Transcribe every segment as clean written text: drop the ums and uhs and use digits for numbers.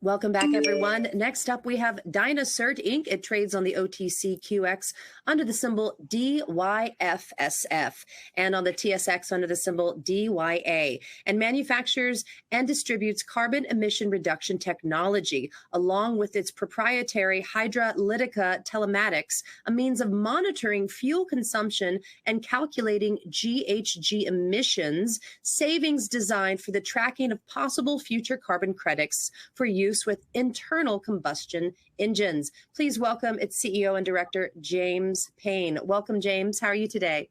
Welcome back, everyone. Next up, we have dynaCERT Inc. It trades on the OTCQX under the symbol DYFSF and on the TSX under the symbol DYA, and manufactures and distributes carbon emission reduction technology, along with its proprietary HydraLytica Telematics, a means of monitoring fuel consumption and calculating GHG emissions, savings designed for the tracking of possible future carbon credits for use with internal combustion engines. Please welcome its CEO and director, James Payne. Welcome, James. How are you today?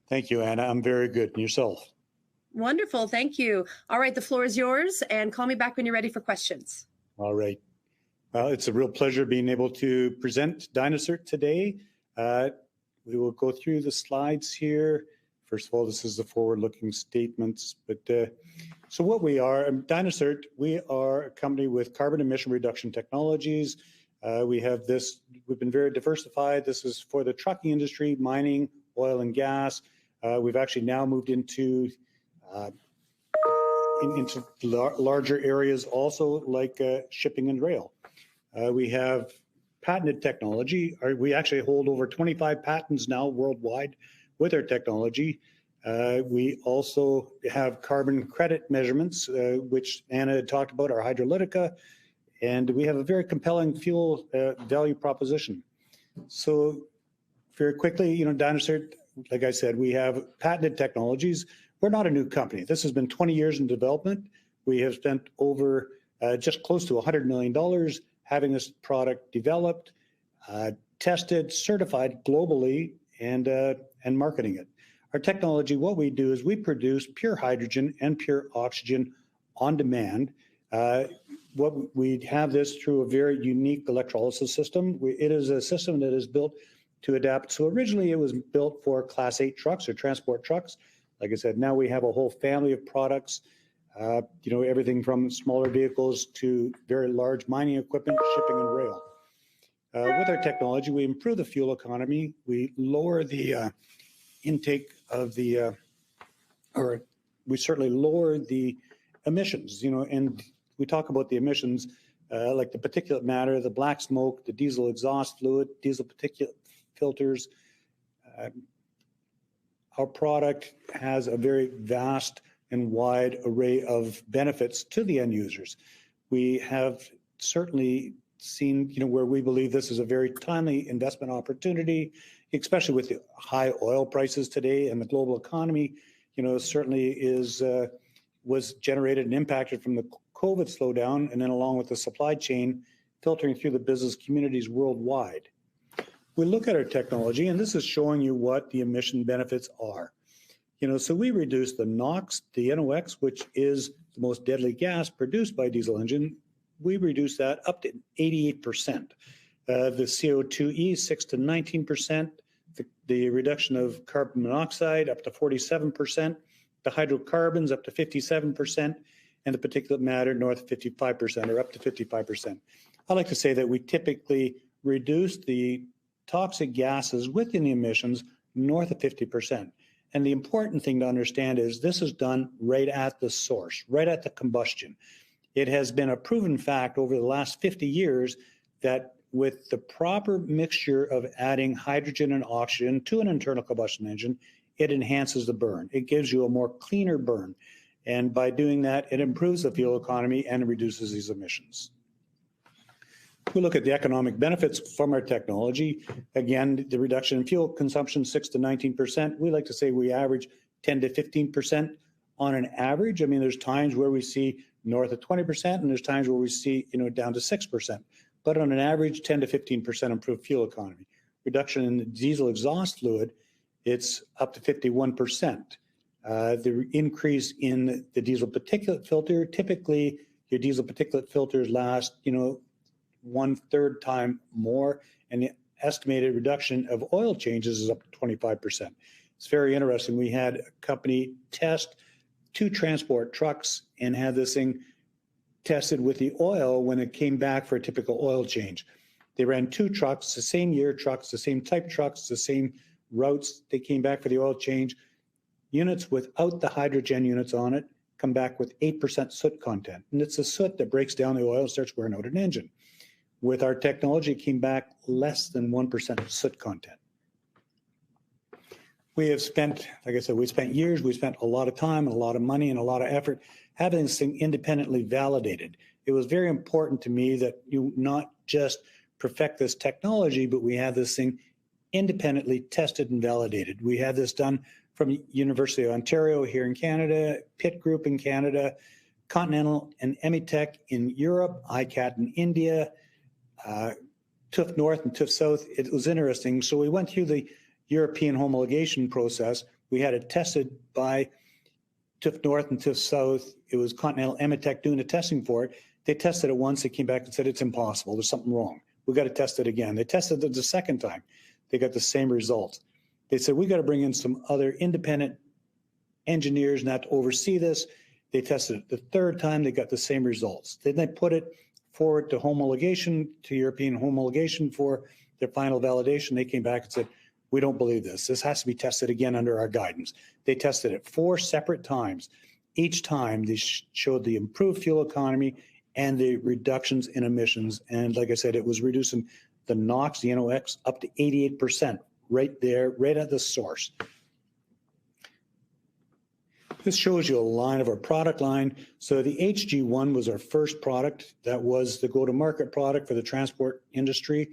Thank you, Anna. I'm very good. And yourself? Wonderful. Thank you. All right. The floor is yours, and call me back when you're ready for questions. All right. Well, it's a real pleasure being able to present dynaCERT today. We will go through the slides here. First of all, this is the forward-looking statements. But so what we are, dynaCERT, we are a company with carbon emission reduction technologies. We've been very diversified. This is for the trucking industry, mining, oil and gas. We've actually now moved into larger areas also, like shipping and rail. We have patented technology. We actually hold over 25 patents now worldwide with our technology. We also have carbon credit measurements, which Anna had talked about, our HydraLytica, and we have a very compelling fuel value proposition. So very quickly, dynaCERT, like I said, we have patented technologies. We're not a new company. This has been 20 years in development. We have spent over just close to $100 million having this product developed, tested, certified globally, and marketing it. Our technology, what we do is we produce pure hydrogen and pure oxygen on demand. We have this through a very unique electrolysis system. It is a system that is built to adapt. So originally it was built for Class 8 trucks or transport trucks. Like I said, now we have a whole family of products, everything from smaller vehicles to very large mining equipment, shipping and rail. With our technology, we improve the fuel economy. We lower the intake of we certainly lower the emissions, and we talk about the emissions like the particulate matter, the black smoke, the diesel exhaust fluid, diesel particulate filters. Our product has a very vast and wide array of benefits to the end users. We have certainly seen, where we believe this is a very timely investment opportunity, especially with the high oil prices today, and the global economy, certainly was generated and impacted from the COVID slowdown, and then along with the supply chain filtering through the business communities worldwide. We look at our technology, and this is showing you what the emission benefits are. So we reduce the NOx, the NOx, which is the most deadly gas produced by a diesel engine. We reduce that up to 88%. The CO2e, 6 to 19%. The reduction of carbon monoxide up to 47%. The hydrocarbons up to 57%. And the particulate matter north of 55% or up to 55%. I like to say that we typically reduce the toxic gases within the emissions north of 50%. And the important thing to understand is this is done right at the source, right at the combustion. It has been a proven fact over the last 50 years that with the proper mixture of adding hydrogen and oxygen to an internal combustion engine, it enhances the burn. It gives you a more cleaner burn. And by doing that, it improves the fuel economy and reduces these emissions. We look at the economic benefits from our technology. Again, the reduction in fuel consumption, 6 to 19%. We like to say we average 10 to 15% on an average. I mean, there's times where we see north of 20%, and there's times where we see, down to 6%. But on an average, 10 to 15% improved fuel economy. Reduction in the diesel exhaust fluid, it's up to 51%. The increase in the diesel particulate filter, typically your diesel particulate filters last, 1/3 time more, and the estimated reduction of oil changes is up to 25%. It's very interesting. We had a company test 2 transport trucks and had this thing tested with the oil when it came back for a typical oil change. They ran 2 trucks, the same year trucks, the same type trucks, the same routes. They came back for the oil change. Units without the hydrogen units on it come back with 8% soot content. And it's the soot that breaks down the oil and starts wearing out an engine. With our technology, it came back less than 1% soot content. We have spent, like I said, we spent years, we spent a lot of time and a lot of money and a lot of effort having this thing independently validated. It was very important to me that you not just perfect this technology, but we have this thing independently tested and validated. We had this done from University of Ontario here in Canada, Pitt Group in Canada, Continental and Emitech in Europe, ICAT in India, TÜV North and TÜV South. It was interesting. So we went through the European homologation process. We had it tested by TÜV North and TÜV South. It was Continental Emitech doing the testing for it. They tested it once. They came back and said, it's impossible. There's something wrong. We got to test it again. They tested it the second time. They got the same results. They said, we got to bring in some other independent engineers not to oversee this. They tested it the third time. They got the same results. Then they put it forward to homologation, to European homologation for their final validation. They came back and said, we don't believe this. This has to be tested again under our guidance. They tested it 4 separate times. Each time they showed the improved fuel economy and the reductions in emissions. And like I said, it was reducing the NOx, the NOx, up to 88% right there, right at the source. This shows you a line of our product line. So the HG1 was our first product. That was the go-to-market product for the transport industry.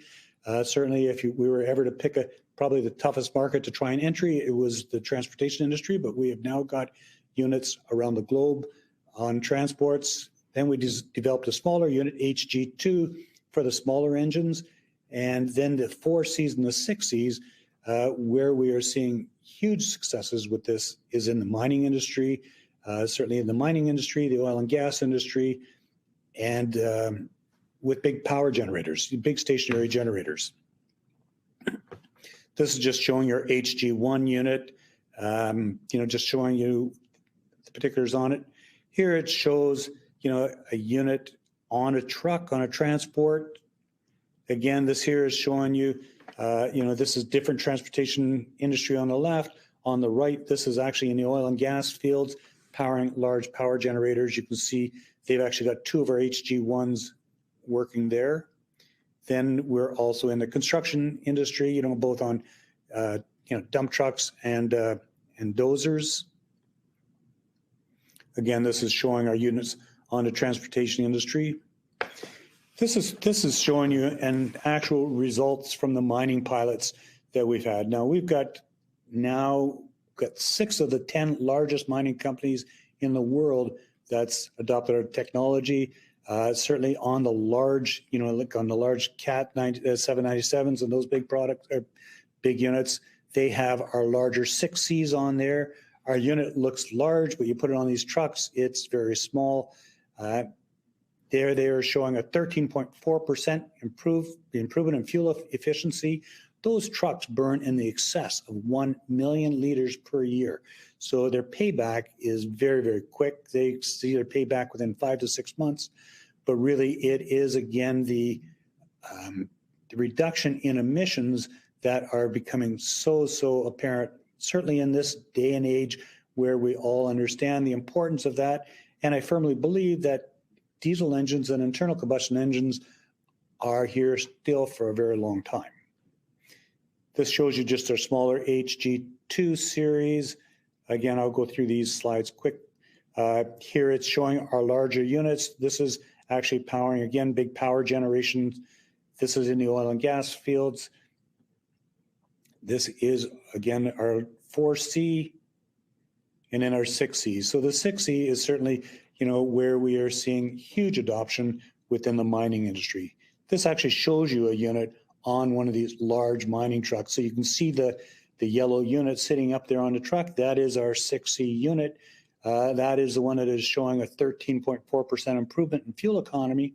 Certainly, if we were ever to pick probably the toughest market to try and entry, it was the transportation industry, but we have now got units around the globe on transports. Then we developed a smaller unit, HG2, for the smaller engines. And then the 4Cs and the 6Cs, where we are seeing huge successes with this is in the mining industry, certainly in the mining industry, the oil and gas industry, and with big power generators, big stationary generators. This is just showing your HG1 unit, just showing you the particulars on it. Here it shows, a unit on a truck, on a transport. Again, this here is showing you, this is different transportation industry on the left. On the right, this is actually in the oil and gas fields, powering large power generators. You can see they've actually got 2 of our HG1s working there. Then we're also in the construction industry, both on, dump trucks and dozers. Again, this is showing our units on the transportation industry. This is showing you an actual results from the mining pilots that we've had. Now we've got 6 of the 10 largest mining companies in the world that's adopted our technology. Certainly on the large, like on the large CAT 797s and those big big units, they have our larger 6Cs on there. Our unit looks large, but you put it on these trucks, it's very small. There they are showing a 13.4% improvement in fuel efficiency. Those trucks burn in the excess of 1 million liters per year. So their payback is very, very quick. They see their payback within 5 to 6 months. But really, it is, again, the reduction in emissions that are becoming so apparent, certainly in this day and age where we all understand the importance of that. And I firmly believe that diesel engines and internal combustion engines are here still for a very long time. This shows you just our smaller HG2 series. Again, I'll go through these slides quick. Here it's showing our larger units. This is actually powering, again, big power generation. This is in the oil and gas fields. This is, again, our 4C and then our 6C. So the 6C is certainly, where we are seeing huge adoption within the mining industry. This actually shows you a unit on one of these large mining trucks. So you can see the yellow unit sitting up there on the truck. That is our 6C unit. That is the one that is showing a 13.4% improvement in fuel economy.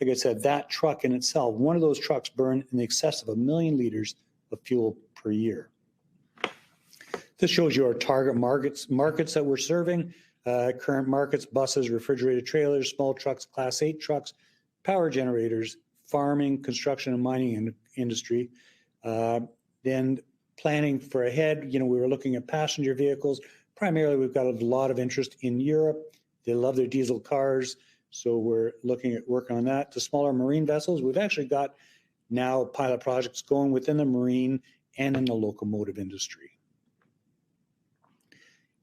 Like I said, that truck in itself, one of those trucks burn in excess of 1 million liters of fuel per year. This shows you our target markets that we're serving. Current markets: buses, refrigerated trailers, small trucks, Class 8 trucks, power generators, farming, construction, and mining industry. Then planning for ahead, we were looking at passenger vehicles. Primarily, we've got a lot of interest in Europe, They love their diesel cars, so we're looking at working on that. The smaller marine vessels, we've actually got now pilot projects going within the marine and in the locomotive industry.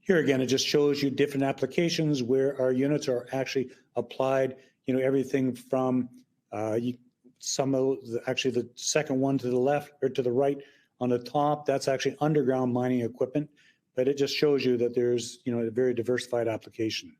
Here again, it just shows you different applications where our units are actually applied. You know, everything from some of actually the second one to the left or to the right on the top, that's actually underground mining equipment, but it just shows you that there's, you know, a very diversified application.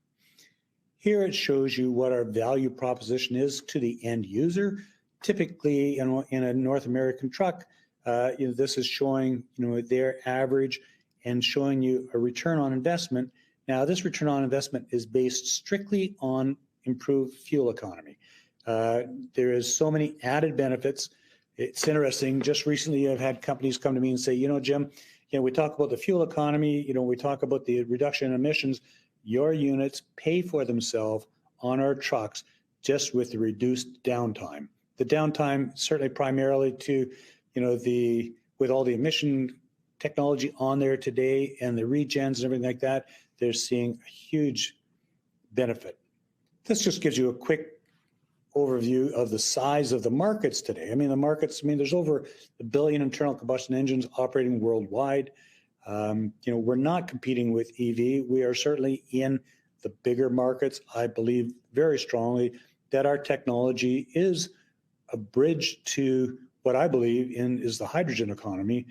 Here it shows you what our value proposition is to the end user. Typically, you know, in a North American truck, you know, this is showing, you know, their average and showing you a return on investment. Now, this return on investment is based strictly on improved fuel economy. There is so many added benefits. It's interesting. Just recently, I've had companies come to me and say, you know, Jim, you know, we talk about the fuel economy, you know, we talk about the reduction in emissions. Your units pay for themselves on our trucks just with the reduced downtime. The downtime certainly primarily to, you know, with all the emission technology on there today and the regens and everything like that, they're seeing a huge benefit. This just gives you a quick overview of the size of the markets today. I mean, the markets, I mean, there's over 1 billion internal combustion engines operating worldwide. You know, we're not competing with EV. We are certainly in the bigger markets. I believe very strongly that our technology is a bridge to what I believe in is the hydrogen economy.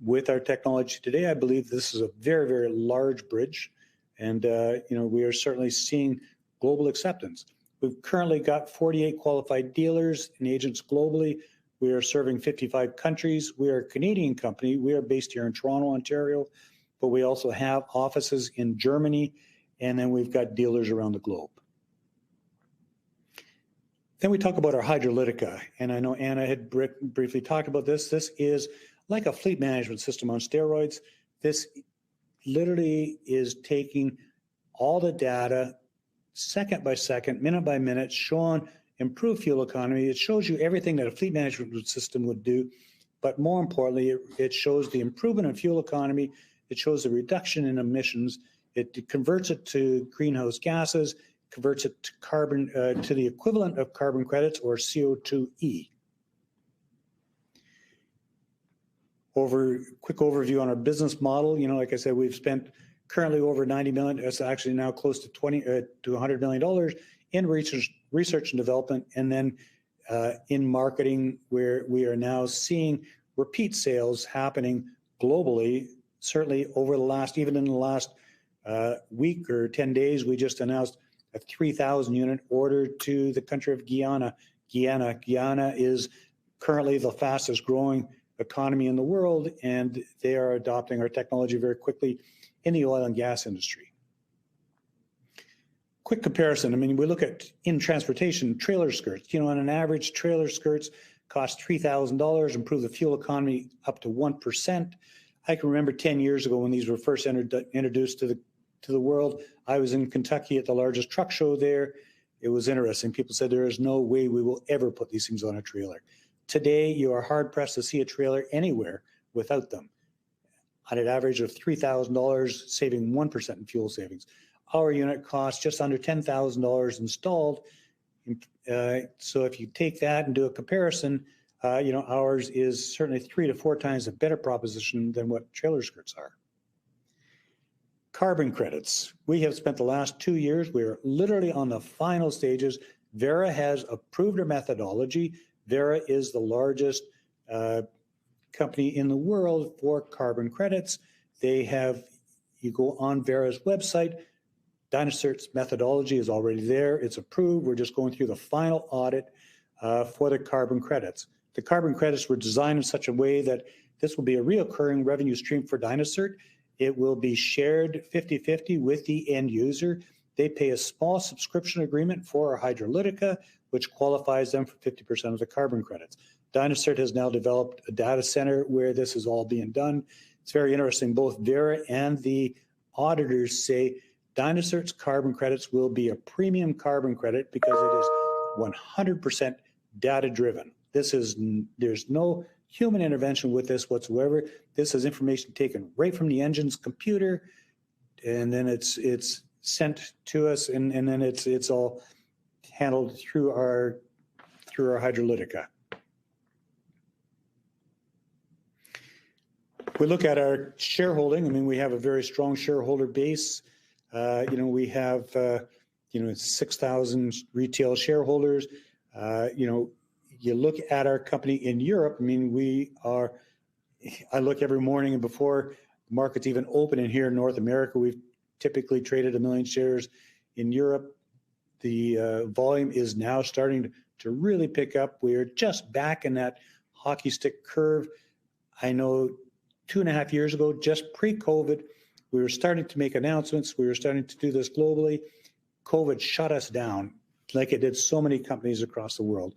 With our technology today, I believe this is a very, very large bridge. And, you know, we are certainly seeing global acceptance. We've currently got 48 qualified dealers and agents globally. We are serving 55 countries. We are a Canadian company. We are based here in Toronto, Ontario, but we also have offices in Germany, and then we've got dealers around the globe. Then we talk about our HydraLytica, and I know Anna had briefly talked about this. This is like a fleet management system on steroids. This literally is taking all the data second by second, minute by minute, showing improved fuel economy. It shows you everything that a fleet management system would do, but more importantly, it shows the improvement in fuel economy. It shows the reduction in emissions. It converts it to greenhouse gases, converts it to carbon, to the equivalent of carbon credits or CO2e. Quick overview on our business model. You know, like I said, we've spent currently over 90 million. It's actually now close to $100 million in research and development, and then in marketing, where we are now seeing repeat sales happening globally. Certainly over the last, even in the last week or 10 days, we just announced a 3,000 unit order to the country of Guyana. Guyana is currently the fastest growing economy in the world, and they are adopting our technology very quickly in the oil and gas industry. Quick comparison. I mean, we look at in transportation, trailer skirts. You know, on an average, trailer skirts cost $3,000, improve the fuel economy up to 1%. I can remember 10 years ago when these were first introduced to the world. I was in Kentucky at the largest truck show there. It was interesting. People said there is no way we will ever put these things on a trailer. Today, you are hard-pressed to see a trailer anywhere without them. At an average of $3,000, saving 1% in fuel savings. Our unit costs just under $10,000 installed. So if you take that and do a comparison, you know, ours is certainly 3 to 4 times a better proposition than what trailer skirts are. Carbon credits. We have spent the last 2 years, we're literally on the final stages. Verra has approved our methodology. Verra is the largest company in the world for carbon credits. They have, you go on Verra's website, dynaCERT's methodology is already there. It's approved. We're just going through the final audit for the carbon credits. The carbon credits were designed in such a way that this will be a reoccurring revenue stream for dynaCERT. It will be shared 50-50 with the end user. They pay a small subscription agreement for our HydraLytica, which qualifies them for 50% of the carbon credits. dynaCERT has now developed a data center where this is all being done. It's very interesting. Both Verra and the auditors say dynaCERT's carbon credits will be a premium carbon credit because it is 100% data-driven. There's no human intervention with this whatsoever. This is information taken right from the engine's computer, and then it's sent to us, and then it's all handled through our HydraLytica. We look at our shareholding. I mean, we have a very strong shareholder base. We have 6,000 retail shareholders. You look at our company in Europe. I mean, I look every morning, and before the market's even open in here in North America, we've typically traded 1 million shares. In Europe, the volume is now starting to really pick up. We are just back in that hockey stick curve. I know 2.5 years ago, just pre-COVID, we were starting to make announcements. We were starting to do this globally. COVID shut us down like it did so many companies across the world.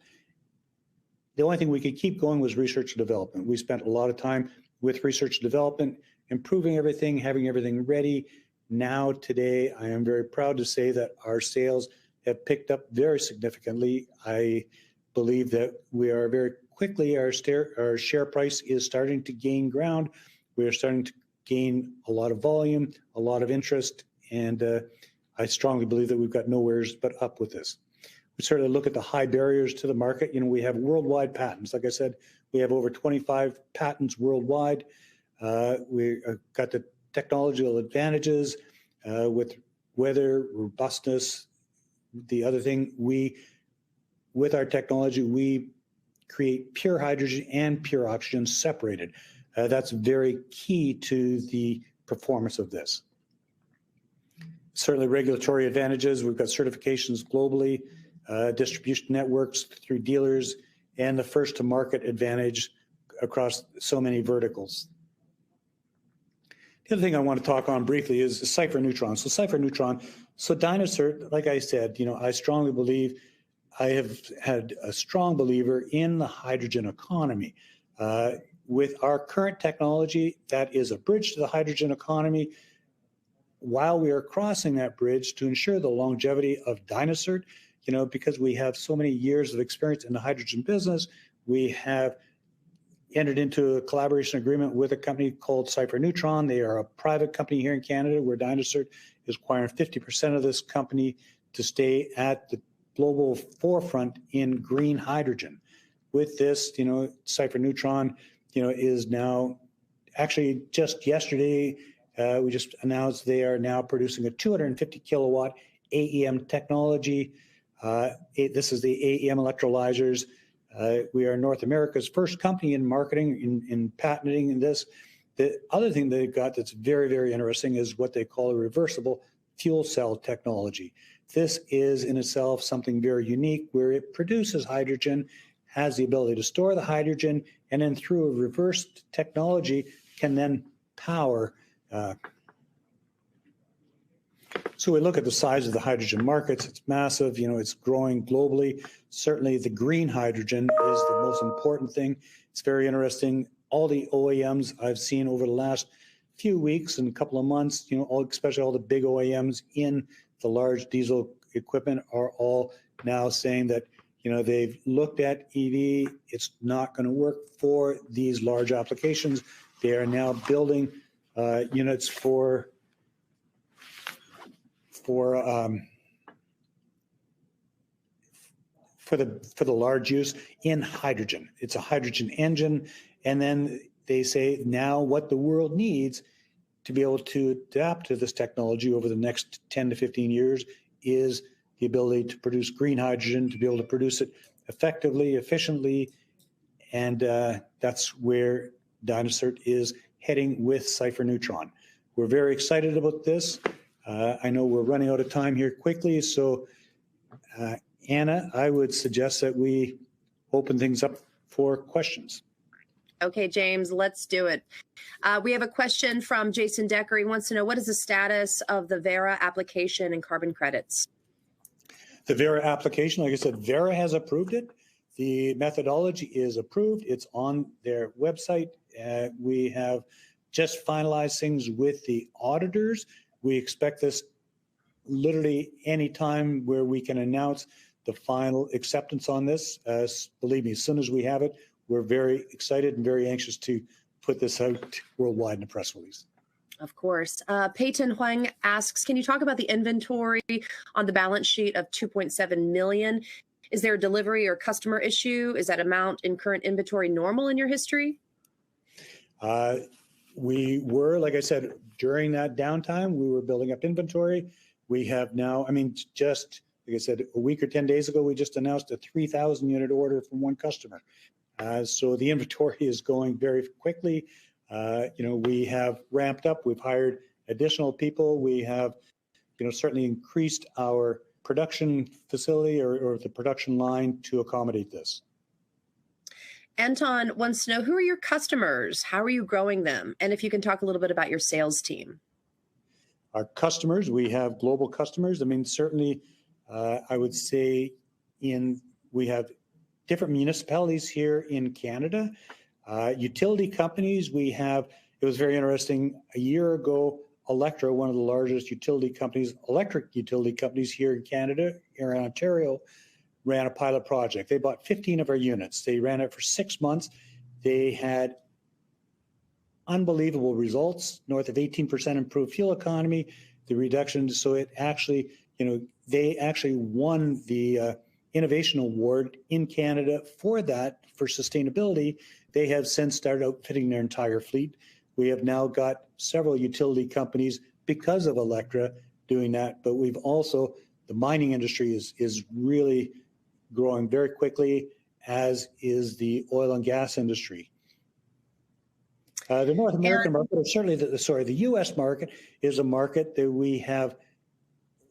The only thing we could keep going was research and development. We spent a lot of time with research and development, improving everything, having everything ready. Now, today, I am very proud to say that our sales have picked up very significantly. I believe that we are very quickly, our share price is starting to gain ground. We are starting to gain a lot of volume, a lot of interest, and I strongly believe that we've got nowheres but up with this. We certainly look at the high barriers to the market. We have worldwide patents. Like I said, we have over 25 patents worldwide. We got the technological advantages with weather, robustness. The other thing, with our technology, we create pure hydrogen and pure oxygen separated. That's very key to the performance of this. Certainly regulatory advantages. We've got certifications globally, distribution networks through dealers, and the first to market advantage across so many verticals. The other thing I want to talk on briefly is the Cypher Neutron. So Cypher Neutron, dynaCERT, like I said, I strongly believe, I have had a strong believer in the hydrogen economy. With our current technology, that is a bridge to the hydrogen economy. While we are crossing that bridge to ensure the longevity of dynaCERT, because we have so many years of experience in the hydrogen business, we have entered into a collaboration agreement with a company called Cypher Neutron. They are a private company here in Canada where dynaCERT is acquiring 50% of this company to stay at the global forefront in green hydrogen. With this, Cypher Neutron, is now, actually just yesterday, we just announced they are now producing a 250 kilowatt AEM technology. This is the AEM electrolyzers. We are North America's first company in marketing, in patenting this. The other thing they've got that's very, very interesting is what they call a reversible fuel cell technology. This is in itself something very unique where it produces hydrogen, has the ability to store the hydrogen, and then through a reversed technology can then power. So we look at the size of the hydrogen markets. It's massive. It's growing globally. Certainly the green hydrogen is the most important thing. It's very interesting. All the OEMs I've seen over the last few weeks and couple of months, especially all the big OEMs in the large diesel equipment are all now saying that, they've looked at EV. It's not going to work for these large applications. They are now building units for the large use in hydrogen. It's a hydrogen engine. And then they say now what the world needs to be able to adapt to this technology over the next 10 to 15 years is the ability to produce green hydrogen, to be able to produce it effectively, efficiently. And that's where dynaCERT is heading with Cypher Neutron. We're very excited about this. I know we're running out of time here quickly. So, Anna, I would suggest that we open things up for questions. Okay, James, let's do it. We have a question from Jason Decker. He wants to know, what is the status of the Verra application and carbon credits? The Verra application, like I said, Verra has approved it. The methodology is approved. It's on their website. We have just finalized things with the auditors. We expect this literally any time where we can announce the final acceptance on this. Believe me, as soon as we have it, we're very excited and very anxious to put this out worldwide in a press release. Of course. Peyton Huang asks, can you talk about the inventory on the balance sheet of 2.7 million? Is there a delivery or customer issue? Is that amount in current inventory normal in your history? We were, like I said, during that downtime, we were building up inventory. We have now, I mean, just like I said, a week or 10 days ago, we just announced a 3,000 unit order from one customer. So the inventory is going very quickly. We have ramped up. We've hired additional people. We have, certainly increased our production facility or the production line to accommodate this. Anton wants to know, who are your customers? How are you growing them? And if you can talk a little bit about your sales team. Our customers, we have global customers. I mean, certainly, I would say we have different municipalities here in Canada. Utility companies, it was very interesting. A year ago, Electra, one of the largest electric utility companies here in Canada, here in Ontario, ran a pilot project. They bought 15 of our units. They ran it for 6 months. They had unbelievable results, north of 18% improved fuel economy, the reduction. So it actually, they actually won the Innovation Award in Canada for sustainability. They have since started outfitting their entire fleet. We have now got several utility companies because of Electra doing that, but we've also, the mining industry is really growing very quickly, as is the oil and gas industry. The North American market, or certainly the U.S. market, is a market that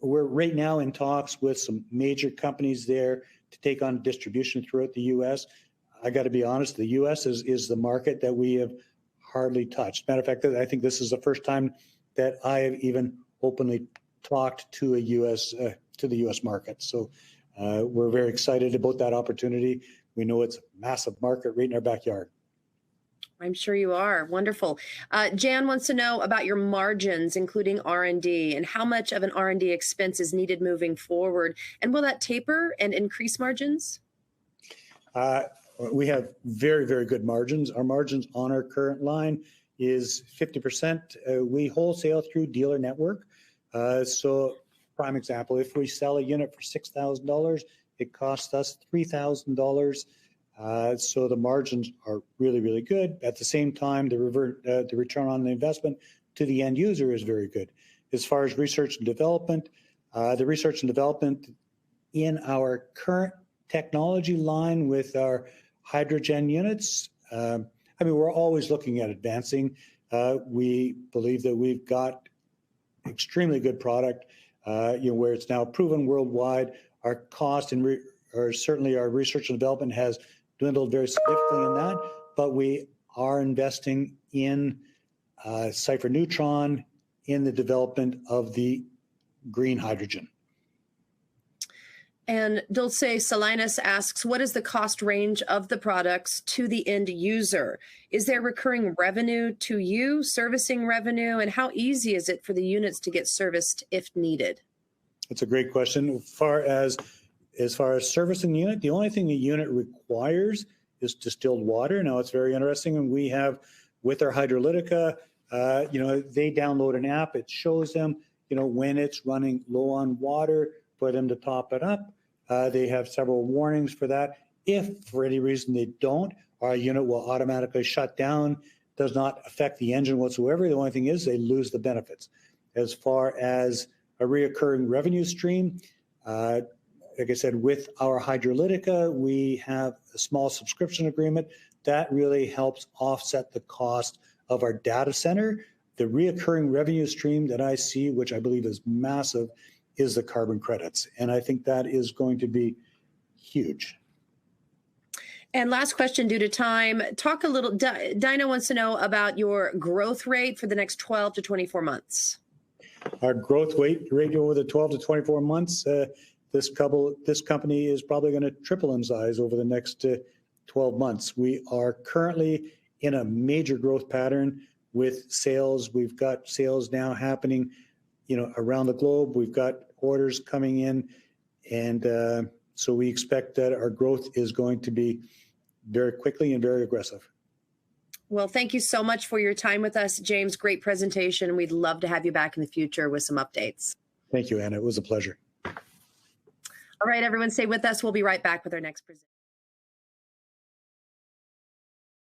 we're right now in talks with some major companies there to take on distribution throughout the U.S. I got to be honest, the U.S. is the market that we have hardly touched. Matter of fact, I think this is the first time that I have even openly talked to the U.S. market. So we're very excited about that opportunity. We know it's a massive market right in our backyard. I'm sure you are. Wonderful. Jan wants to know about your margins, including R&D, and how much of an R&D expense is needed moving forward. And will that taper and increase margins? We have very, very good margins. Our margins on our current line is 50%. We wholesale through dealer network. So prime example, if we sell a unit for $6,000, it costs us $3,000. So the margins are really, really good. At the same time, the return on the investment to the end user is very good. As far as research and development, the research and development in our current technology line with our hydrogen units, we're always looking at advancing. We believe that we've got extremely good product, where it's now proven worldwide. Our cost and certainly our research and development has dwindled very significantly in that, but we are investing in Cipher Neutron in the development of the green hydrogen. And Dulce Salinas asks, what is the cost range of the products to the end user? Is there recurring revenue to you, servicing revenue, and how easy is it for the units to get serviced if needed? That's a great question. As far as servicing the unit, the only thing the unit requires is distilled water. Now, it's very interesting, and we have, with our HydraLytica, they download an app. It shows them, when it's running low on water, for them to top it up. They have several warnings for that. If for any reason they don't, our unit will automatically shut down, does not affect the engine whatsoever. The only thing is they lose the benefits. As far as a reoccurring revenue stream, like I said, with our HydraLytica, we have a small subscription agreement that really helps offset the cost of our data center. The reoccurring revenue stream that I see, which I believe is massive, is the carbon credits. And I think that is going to be huge. And last question due to time, talk a little, Dinah wants to know about your growth rate for the next 12 to 24 months. Our growth rate over the 12 to 24 months, this company is probably going to triple in size over the next 12 months. We are currently in a major growth pattern with sales. We've got sales now happening, around the globe. We've got orders coming in, and so we expect that our growth is going to be very quickly and very aggressive. Well, thank you so much for your time with us, James. Great presentation. And we'd love to have you back in the future with some updates. Thank you, Anna. It was a pleasure. All right, everyone, stay with us. We'll be right back with our next presenter.